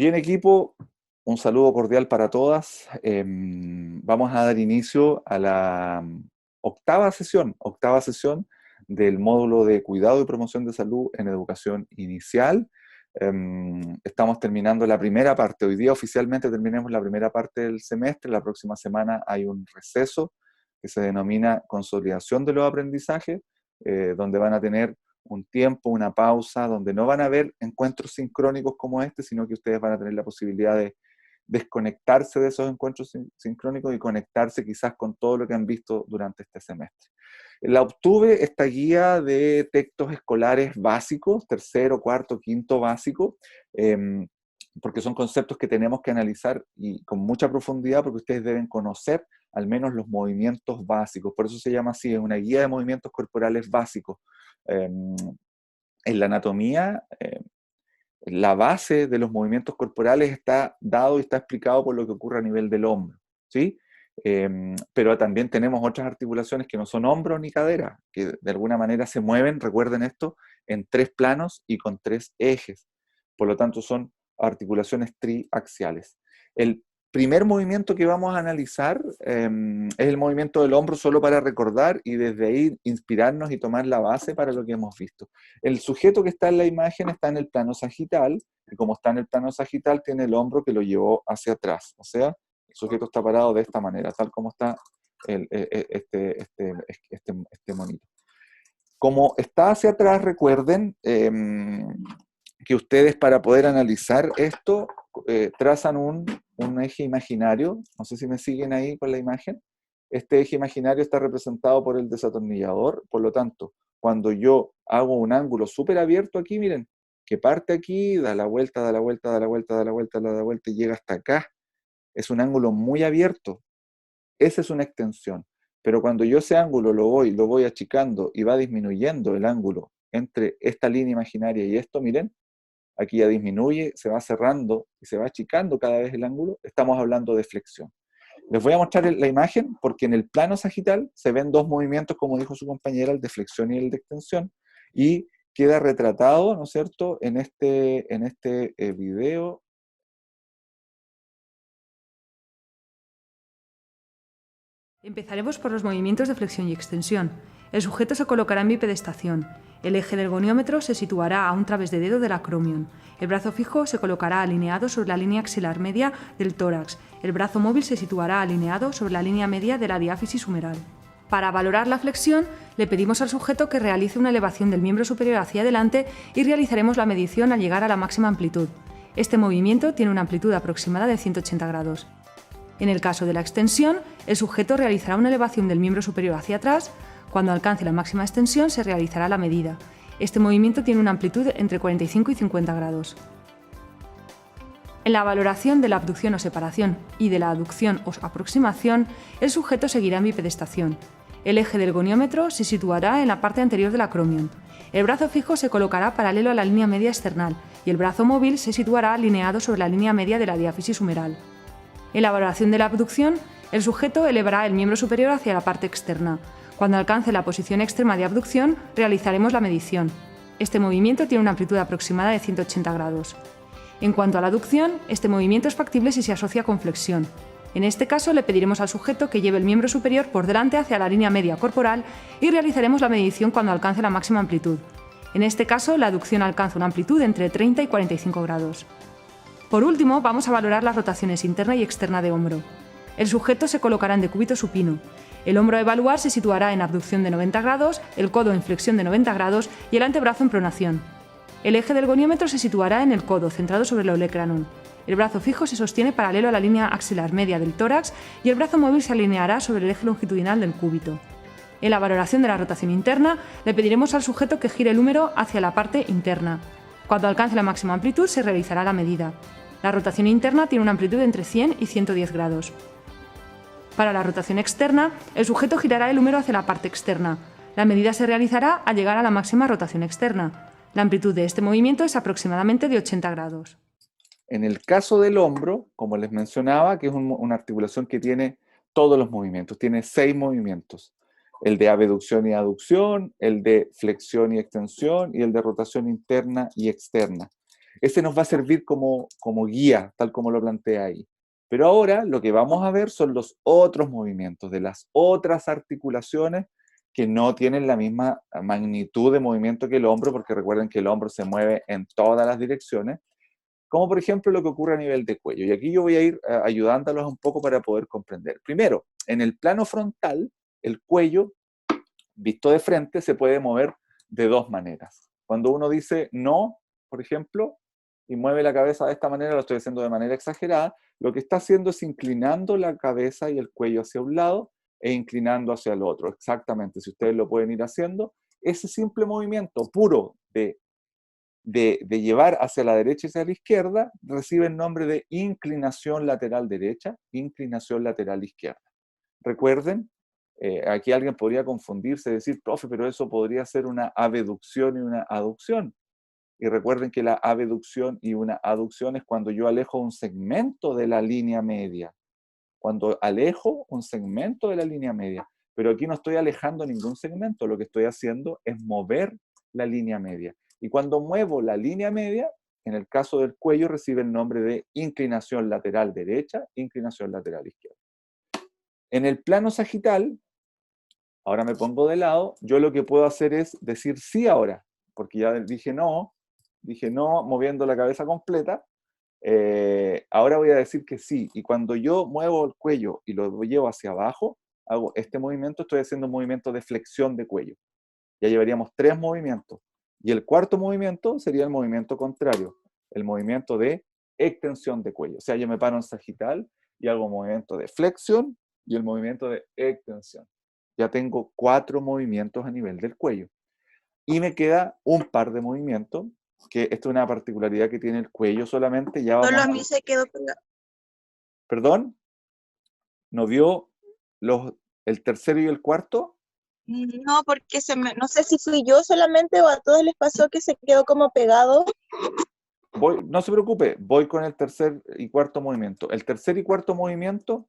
Bien, equipo, un saludo cordial para todas. Vamos a dar inicio a la octava sesión del módulo de cuidado y promoción de salud en educación inicial. Estamos terminando la primera parte. Hoy día oficialmente terminamos la primera parte del semestre. La próxima semana hay un receso que se denomina consolidación de los aprendizajes, donde van a tener un tiempo, una pausa, donde no van a haber encuentros sincrónicos como este, sino que ustedes van a tener la posibilidad de desconectarse de esos encuentros sincrónicos y conectarse quizás con todo lo que han visto durante este semestre. La obtuve esta guía de textos escolares básicos, tercero, cuarto, quinto básico, porque son conceptos que tenemos que analizar y con mucha profundidad, porque ustedes deben conocer al menos los movimientos básicos. Por eso se llama así, es una guía de movimientos corporales básicos. En la anatomía, la base de los movimientos corporales está dado y está explicado por lo que ocurre a nivel del hombro, ¿sí? Pero también tenemos otras articulaciones que no son hombro ni cadera, que de alguna manera se mueven, recuerden esto, en tres planos y con tres ejes. Por lo tanto, son articulaciones triaxiales. El primer movimiento que vamos a analizar es el movimiento del hombro, solo para recordar y desde ahí inspirarnos y tomar la base para lo que hemos visto. El sujeto que está en la imagen está en el plano sagital, y como está en el plano sagital, tiene el hombro que lo llevó hacia atrás. O sea, el sujeto está parado de esta manera, tal como está este monito. Como está hacia atrás, recuerden que ustedes, para poder analizar esto, trazan un eje imaginario. No sé si me siguen ahí con la imagen. Este eje imaginario está representado por el desatornillador. Por lo tanto, cuando yo hago un ángulo súper abierto aquí, miren, que parte aquí, da la vuelta, da la vuelta, da la vuelta, da la vuelta, da la vuelta y llega hasta acá. Es un ángulo muy abierto. Esa es una extensión. Pero cuando yo ese ángulo lo voy achicando y va disminuyendo el ángulo entre esta línea imaginaria y esto, miren, aquí ya disminuye, se va cerrando y se va achicando cada vez el ángulo, estamos hablando de flexión. Les voy a mostrar la imagen porque en el plano sagital se ven dos movimientos, como dijo su compañera, el de flexión y el de extensión, y queda retratado, ¿no es cierto?, en este video. Empezaremos por los movimientos de flexión y extensión. El sujeto se colocará en bipedestación. El eje del goniómetro se situará a un través de dedo del acromion. El brazo fijo se colocará alineado sobre la línea axilar media del tórax. El brazo móvil se situará alineado sobre la línea media de la diáfisis humeral. Para valorar la flexión, le pedimos al sujeto que realice una elevación del miembro superior hacia adelante y realizaremos la medición al llegar a la máxima amplitud. Este movimiento tiene una amplitud aproximada de 180 grados. En el caso de la extensión, el sujeto realizará una elevación del miembro superior hacia atrás. Cuando alcance la máxima extensión, se realizará la medida. Este movimiento tiene una amplitud entre 45 y 50 grados. En la valoración de la abducción o separación y de la aducción o aproximación, el sujeto seguirá en bipedestación. El eje del goniómetro se situará en la parte anterior del acromion. El brazo fijo se colocará paralelo a la línea media external y el brazo móvil se situará alineado sobre la línea media de la diáfisis humeral. En la valoración de la abducción, el sujeto elevará el miembro superior hacia la parte externa. Cuando alcance la posición extrema de abducción, realizaremos la medición. Este movimiento tiene una amplitud aproximada de 180 grados. En cuanto a la aducción, este movimiento es factible si se asocia con flexión. En este caso, le pediremos al sujeto que lleve el miembro superior por delante hacia la línea media corporal y realizaremos la medición cuando alcance la máxima amplitud. En este caso, la aducción alcanza una amplitud entre 30 y 45 grados. Por último, vamos a valorar las rotaciones interna y externa de hombro. El sujeto se colocará en decúbito supino. El hombro a evaluar se situará en abducción de 90 grados, el codo en flexión de 90 grados y el antebrazo en pronación. El eje del goniómetro se situará en el codo, centrado sobre el olecranon. El brazo fijo se sostiene paralelo a la línea axilar media del tórax y el brazo móvil se alineará sobre el eje longitudinal del cúbito. En la valoración de la rotación interna, le pediremos al sujeto que gire el húmero hacia la parte interna. Cuando alcance la máxima amplitud, se realizará la medida. La rotación interna tiene una amplitud entre 100 y 110 grados. Para la rotación externa, el sujeto girará el húmero hacia la parte externa. La medida se realizará al llegar a la máxima rotación externa. La amplitud de este movimiento es aproximadamente de 80 grados. En el caso del hombro, como les mencionaba, que es una articulación que tiene todos los movimientos, tiene 6 movimientos. El de abducción y aducción, el de flexión y extensión y el de rotación interna y externa. Ese nos va a servir como guía, tal como lo plantea ahí. Pero ahora lo que vamos a ver son los otros movimientos de las otras articulaciones que no tienen la misma magnitud de movimiento que el hombro, porque recuerden que el hombro se mueve en todas las direcciones, como por ejemplo lo que ocurre a nivel de cuello. Y aquí yo voy a ir ayudándolos un poco para poder comprender. Primero, en el plano frontal, el cuello, visto de frente, se puede mover de dos maneras. Cuando uno dice no, por ejemplo, y mueve la cabeza de esta manera, lo estoy haciendo de manera exagerada, lo que está haciendo es inclinando la cabeza y el cuello hacia un lado e inclinando hacia el otro. Exactamente, si ustedes lo pueden ir haciendo, ese simple movimiento puro de llevar hacia la derecha y hacia la izquierda recibe el nombre de inclinación lateral derecha, inclinación lateral izquierda. Recuerden, aquí alguien podría confundirse y decir, profe, pero eso podría ser una abducción y una aducción. Y recuerden que la abducción y una aducción es cuando yo alejo un segmento de la línea media. Cuando alejo un segmento de la línea media. Pero aquí no estoy alejando ningún segmento, lo que estoy haciendo es mover la línea media. Y cuando muevo la línea media, en el caso del cuello recibe el nombre de inclinación lateral derecha, inclinación lateral izquierda. En el plano sagital, ahora me pongo de lado, yo lo que puedo hacer es decir sí ahora, porque ya dije no moviendo la cabeza completa, ahora voy a decir que sí, y cuando yo muevo el cuello y lo llevo hacia abajo, hago este movimiento, estoy haciendo un movimiento de flexión de cuello. Ya llevaríamos 3 movimientos. Y el cuarto movimiento sería el movimiento contrario, el movimiento de extensión de cuello. O sea, yo me paro en sagital y hago un movimiento de flexión y el movimiento de extensión. Ya tengo 4 movimientos a nivel del cuello. Y me queda un par de movimientos, que esto es una particularidad que tiene el cuello solamente. Ya Solo vamos a mí se quedó pegado. Perdón, ¿no vio el tercero y el cuarto? No, porque no sé si fui yo solamente o a todos les pasó que se quedó como pegado. No se preocupe, voy con el tercer y cuarto movimiento. El tercer y cuarto movimiento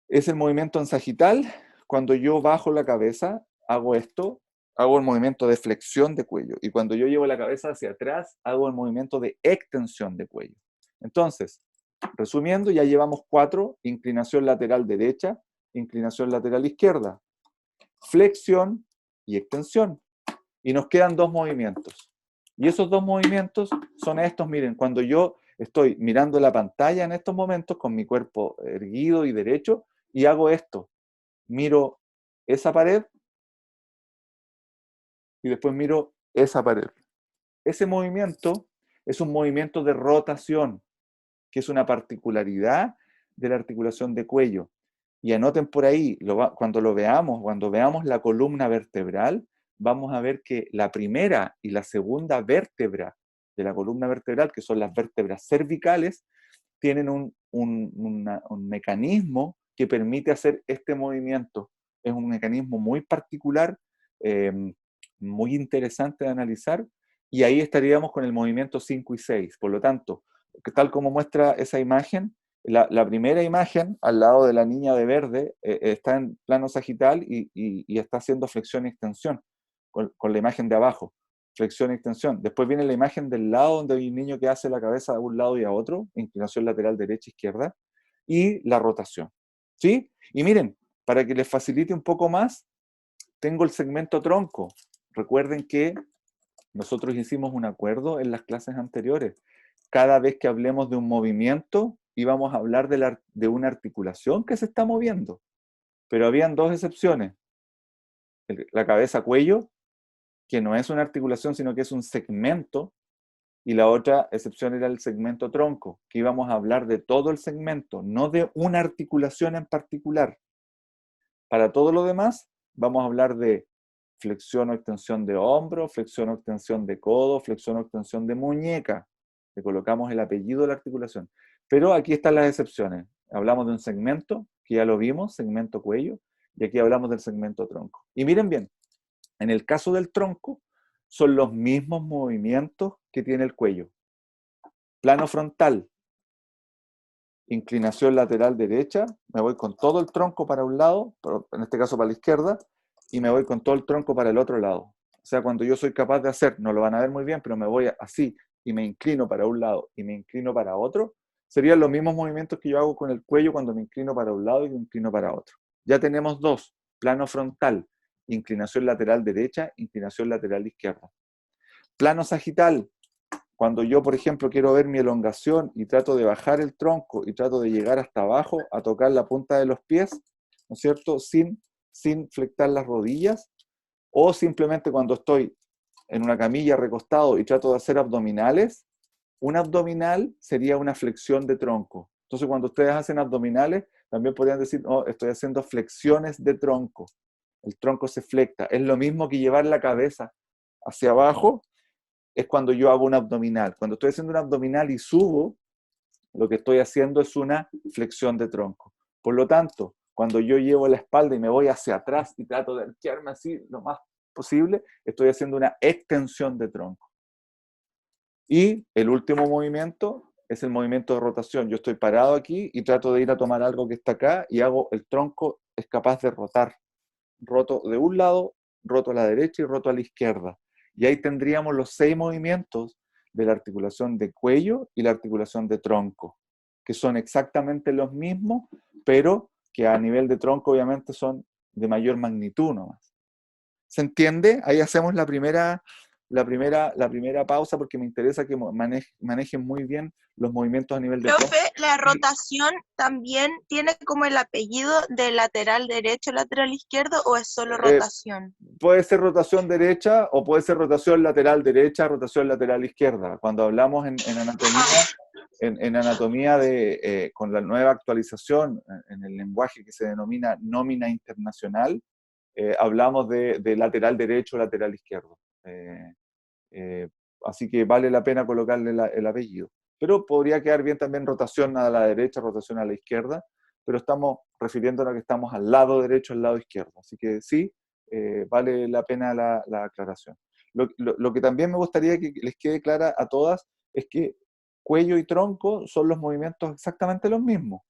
es el movimiento en sagital. Cuando yo bajo la cabeza, hago esto, hago el movimiento de flexión de cuello. Y cuando yo llevo la cabeza hacia atrás, hago el movimiento de extensión de cuello. Entonces, resumiendo, ya llevamos 4: inclinación lateral derecha, inclinación lateral izquierda, flexión y extensión. Y nos quedan 2 movimientos. Y esos 2 movimientos son estos, miren, cuando yo estoy mirando la pantalla en estos momentos con mi cuerpo erguido y derecho y hago esto, miro esa pared y después miro esa pared. Ese movimiento es un movimiento de rotación, que es una particularidad de la articulación de cuello. Y anoten por ahí, cuando veamos la columna vertebral, vamos a ver que la primera y la segunda vértebra de la columna vertebral, que son las vértebras cervicales, tienen un mecanismo que permite hacer este movimiento. Es un mecanismo muy particular, eh, muy interesante de analizar, y ahí estaríamos con el movimiento 5 y 6. Por lo tanto, tal como muestra esa imagen, la primera imagen al lado de la niña de verde está en plano sagital y está haciendo flexión y extensión con la imagen de abajo, flexión y extensión. Después viene la imagen del lado donde hay un niño que hace la cabeza de un lado y a otro, inclinación lateral derecha, izquierda, y la rotación. ¿Sí? Y miren, para que les facilite un poco más, tengo el segmento tronco. Recuerden que nosotros hicimos un acuerdo en las clases anteriores. Cada vez que hablemos de un movimiento, íbamos a hablar de una articulación que se está moviendo. Pero habían 2 excepciones. La cabeza-cuello, que no es una articulación, sino que es un segmento, y la otra excepción era el segmento tronco, que íbamos a hablar de todo el segmento, no de una articulación en particular. Para todo lo demás, vamos a hablar de flexión o extensión de hombro, flexión o extensión de codo, flexión o extensión de muñeca. Le colocamos el apellido de la articulación. Pero aquí están las excepciones. Hablamos de un segmento, que ya lo vimos, segmento cuello, y aquí hablamos del segmento tronco. Y miren bien, en el caso del tronco, son los mismos movimientos que tiene el cuello. Plano frontal, inclinación lateral derecha, me voy con todo el tronco para un lado, en este caso para la izquierda, y me voy con todo el tronco para el otro lado. O sea, cuando yo soy capaz de hacer, no lo van a ver muy bien, pero me voy así, y me inclino para un lado y me inclino para otro, serían los mismos movimientos que yo hago con el cuello cuando me inclino para un lado y me inclino para otro. Ya tenemos dos: plano frontal, inclinación lateral derecha, inclinación lateral izquierda. Plano sagital, cuando yo, por ejemplo, quiero ver mi elongación y trato de bajar el tronco y trato de llegar hasta abajo a tocar la punta de los pies, ¿no es cierto? Sin flectar las rodillas, o simplemente cuando estoy en una camilla recostado y trato de hacer abdominales, un abdominal sería una flexión de tronco. Entonces, cuando ustedes hacen abdominales, también podrían decir, oh, estoy haciendo flexiones de tronco. El tronco se flecta. Es lo mismo que llevar la cabeza hacia abajo, es cuando yo hago un abdominal. Cuando estoy haciendo un abdominal y subo, lo que estoy haciendo es una flexión de tronco. Por lo tanto, cuando yo llevo la espalda y me voy hacia atrás y trato de arquearme así lo más posible, estoy haciendo una extensión de tronco. Y el último movimiento es el movimiento de rotación. Yo estoy parado aquí y trato de ir a tomar algo que está acá y hago, el tronco es capaz de rotar. Roto de un lado, roto a la derecha y roto a la izquierda. Y ahí tendríamos los 6 movimientos de la articulación de cuello y la articulación de tronco, que son exactamente los mismos, pero que a nivel de tronco obviamente son de mayor magnitud nomás. ¿Se entiende? Ahí hacemos la primera pausa, porque me interesa que manejen muy bien los movimientos a nivel de tronco. Profe, la rotación también tiene como el apellido de lateral derecho, lateral izquierdo, ¿o es solo rotación? Puede ser rotación derecha o puede ser rotación lateral derecha, rotación lateral izquierda. Cuando hablamos en anatomía con la nueva actualización, en el lenguaje que se denomina nómina internacional, hablamos de lateral derecho, lateral izquierdo. Eh, Así que vale la pena colocarle el apellido. Pero podría quedar bien también rotación a la derecha, rotación a la izquierda, pero estamos refiriéndonos a que estamos al lado derecho, al lado izquierdo. Así que sí, vale la pena la aclaración. Lo que también me gustaría que les quede clara a todas es que cuello y tronco son los movimientos exactamente los mismos.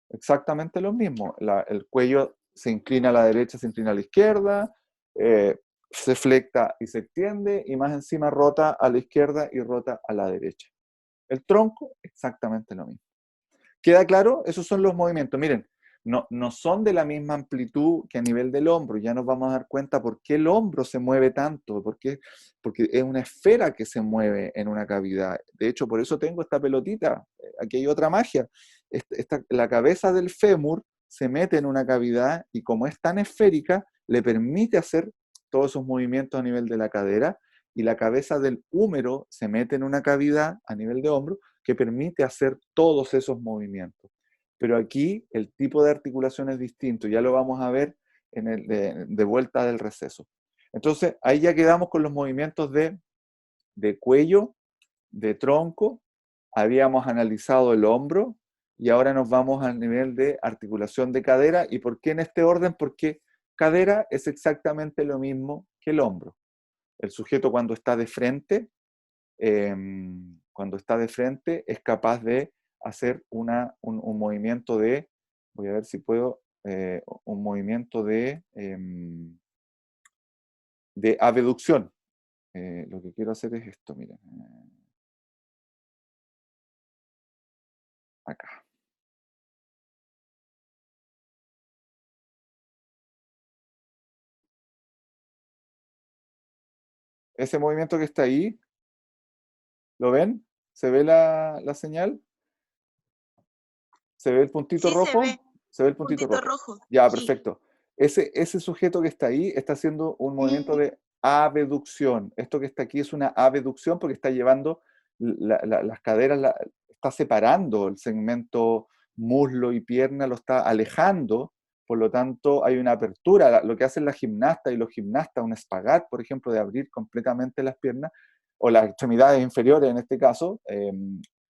Exactamente los mismos. El cuello se inclina a la derecha, se inclina a la izquierda, se flecta y se extiende, y más encima rota a la izquierda y rota a la derecha. El tronco, exactamente lo mismo. ¿Queda claro? Esos son los movimientos. Miren, no son de la misma amplitud que a nivel del hombro. Ya nos vamos a dar cuenta por qué el hombro se mueve tanto, porque es una esfera que se mueve en una cavidad. De hecho, por eso tengo esta pelotita. Aquí hay otra magia. La cabeza del fémur se mete en una cavidad y, como es tan esférica, le permite hacer todos esos movimientos a nivel de la cadera, y la cabeza del húmero se mete en una cavidad a nivel de hombro que permite hacer todos esos movimientos. Pero aquí el tipo de articulación es distinto, ya lo vamos a ver de vuelta del receso. Entonces, ahí ya quedamos con los movimientos de cuello, de tronco, habíamos analizado el hombro, y ahora nos vamos al nivel de articulación de cadera. ¿Y por qué en este orden? Porque cadera es exactamente lo mismo que el hombro. El sujeto, cuando está de frente, es capaz de hacer un movimiento voy a ver si puedo, un movimiento de abducción. Lo que quiero hacer es esto, miren, acá. Ese movimiento que está ahí, ¿lo ven? ¿Se ve la señal? ¿Se ve el puntito Sí, se rojo? ve, Se ve el puntito puntito rojo. rojo. Ya, Sí. perfecto. Ese sujeto que está ahí está haciendo un movimiento de abducción. Esto que está aquí es una abducción, porque está llevando las caderas, está separando el segmento muslo y pierna, lo está alejando. Por lo tanto, hay una apertura. Lo que hacen las gimnastas y los gimnastas, un espagat, por ejemplo, de abrir completamente las piernas, o las extremidades inferiores en este caso,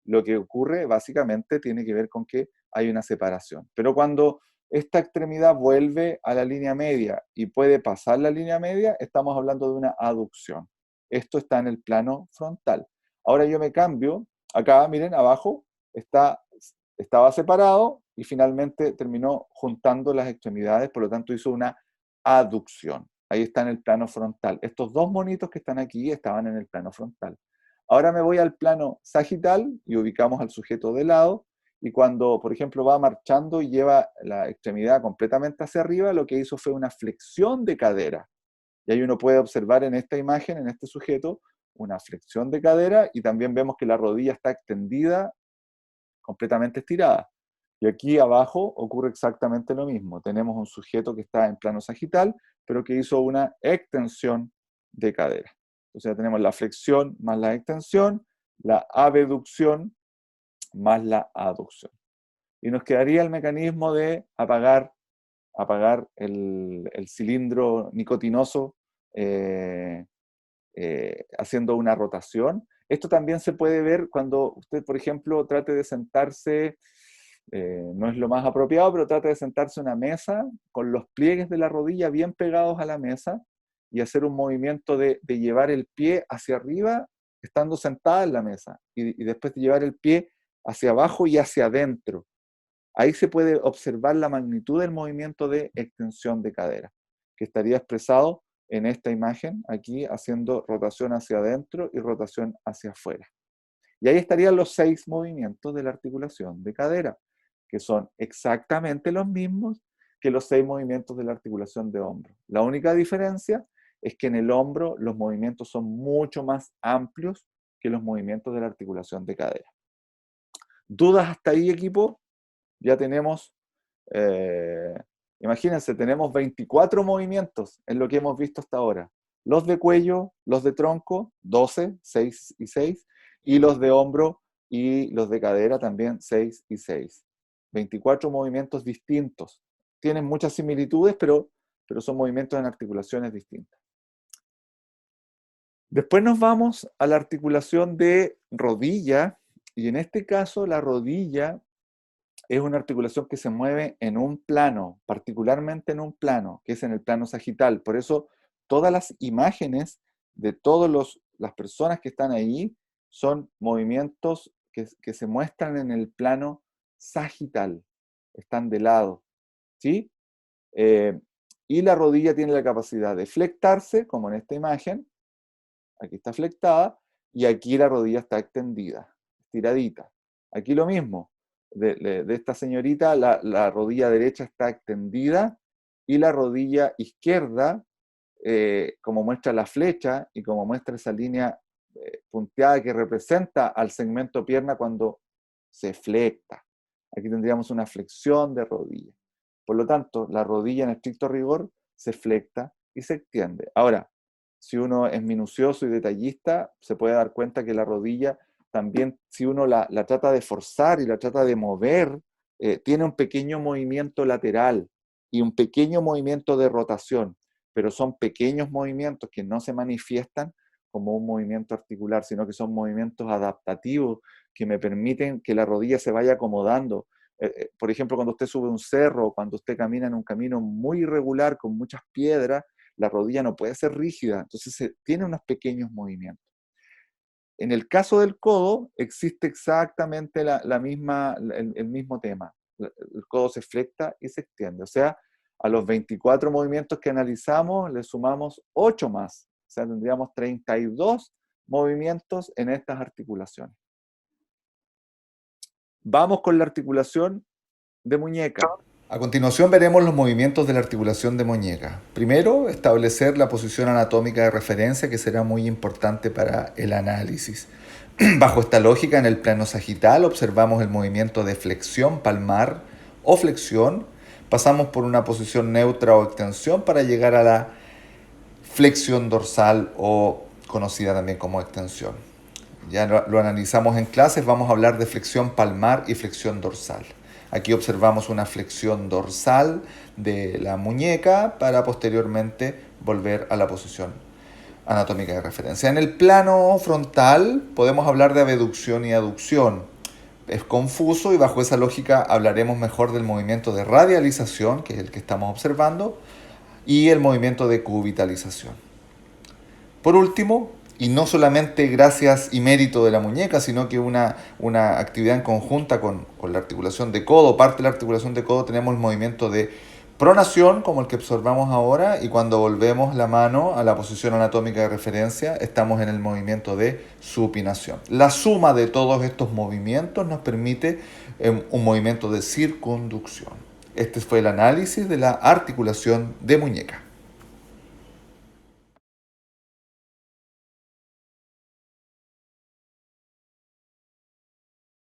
lo que ocurre básicamente tiene que ver con que hay una separación. Pero cuando esta extremidad vuelve a la línea media y puede pasar la línea media, estamos hablando de una aducción. Esto está en el plano frontal. Ahora yo me cambio, acá miren abajo, estaba separado y finalmente terminó juntando las extremidades, por lo tanto hizo una aducción. Ahí está en el plano frontal. Estos dos monitos que están aquí estaban en el plano frontal. Ahora me voy al plano sagital y ubicamos al sujeto de lado, y cuando, por ejemplo, va marchando y lleva la extremidad completamente hacia arriba, lo que hizo fue una flexión de cadera. Y ahí uno puede observar en esta imagen, en este sujeto, una flexión de cadera, y también vemos que la rodilla está extendida, completamente estirada. Y aquí abajo ocurre exactamente lo mismo. Tenemos un sujeto que está en plano sagital, pero que hizo una extensión de cadera. O sea, tenemos la flexión más la extensión, la abducción más la aducción. Y nos quedaría el mecanismo de apagar el cilindro nicotinoso haciendo una rotación. Esto también se puede ver cuando usted, por ejemplo, trate de sentarse, no es lo más apropiado, pero trate de sentarse en una mesa con los pliegues de la rodilla bien pegados a la mesa y hacer un movimiento de llevar el pie hacia arriba estando sentada en la mesa y después de llevar el pie hacia abajo y hacia adentro. Ahí se puede observar la magnitud del movimiento de extensión de cadera, que estaría expresado en esta imagen, aquí haciendo rotación hacia adentro y rotación hacia afuera. Y ahí estarían los 6 movimientos de la articulación de cadera, que son exactamente los mismos que los 6 movimientos de la articulación de hombro. La única diferencia es que en el hombro los movimientos son mucho más amplios que los movimientos de la articulación de cadera. ¿Dudas hasta ahí, equipo? Ya tenemos, imagínense, tenemos 24 movimientos en lo que hemos visto hasta ahora. Los de cuello, los de tronco, 12, 6 y 6, y los de hombro y los de cadera también 6 y 6. 24 movimientos distintos. Tienen muchas similitudes, pero son movimientos en articulaciones distintas. Después nos vamos a la articulación de rodilla, y en este caso la rodilla es una articulación que se mueve en un plano, particularmente en un plano, que es en el plano sagital. Por eso todas las imágenes de todas las personas que están ahí son movimientos que se muestran en el plano sagital, están de lado, ¿sí? Y la rodilla tiene la capacidad de flectarse, como en esta imagen, aquí está flectada, y aquí la rodilla está extendida, estiradita. Aquí lo mismo, de esta señorita, la rodilla derecha está extendida y la rodilla izquierda, como muestra la flecha y como muestra esa línea punteada que representa al segmento pierna cuando se flecta. Aquí tendríamos una flexión de rodilla. Por lo tanto, la rodilla en estricto rigor se flecta y se extiende. Ahora, si uno es minucioso y detallista, se puede dar cuenta que la rodilla también, si uno la trata de forzar y la trata de mover, tiene un pequeño movimiento lateral y un pequeño movimiento de rotación, pero son pequeños movimientos que no se manifiestan como un movimiento articular, sino que son movimientos adaptativos que me permiten que la rodilla se vaya acomodando. Por ejemplo, cuando usted sube un cerro, cuando usted camina en un camino muy irregular con muchas piedras, la rodilla no puede ser rígida, entonces tiene unos pequeños movimientos. En el caso del codo, existe exactamente el mismo tema. El codo se flecta y se extiende. O sea, a los 24 movimientos que analizamos, le sumamos 8 más. O sea, tendríamos 32 movimientos en estas articulaciones. Vamos con la articulación de muñeca. A continuación veremos los movimientos de la articulación de muñeca. Primero, establecer la posición anatómica de referencia, que será muy importante para el análisis. Bajo esta lógica, en el plano sagital observamos el movimiento de flexión palmar o flexión. Pasamos por una posición neutra o extensión para llegar a la flexión dorsal o conocida también como extensión. Ya lo analizamos en clases, vamos a hablar de flexión palmar y flexión dorsal. Aquí observamos una flexión dorsal de la muñeca para posteriormente volver a la posición anatómica de referencia. En el plano frontal podemos hablar de abducción y aducción. Es confuso y bajo esa lógica hablaremos mejor del movimiento de radialización, que es el que estamos observando, y el movimiento de cubitalización. Por último, y no solamente gracias y mérito de la muñeca, sino que una actividad en conjunta con la articulación de codo, parte de la articulación de codo, tenemos el movimiento de Pronación, como el que observamos ahora, y cuando volvemos la mano a la posición anatómica de referencia, estamos en el movimiento de supinación. La suma de todos estos movimientos nos permite un movimiento de circunducción. Este fue el análisis de la articulación de muñeca.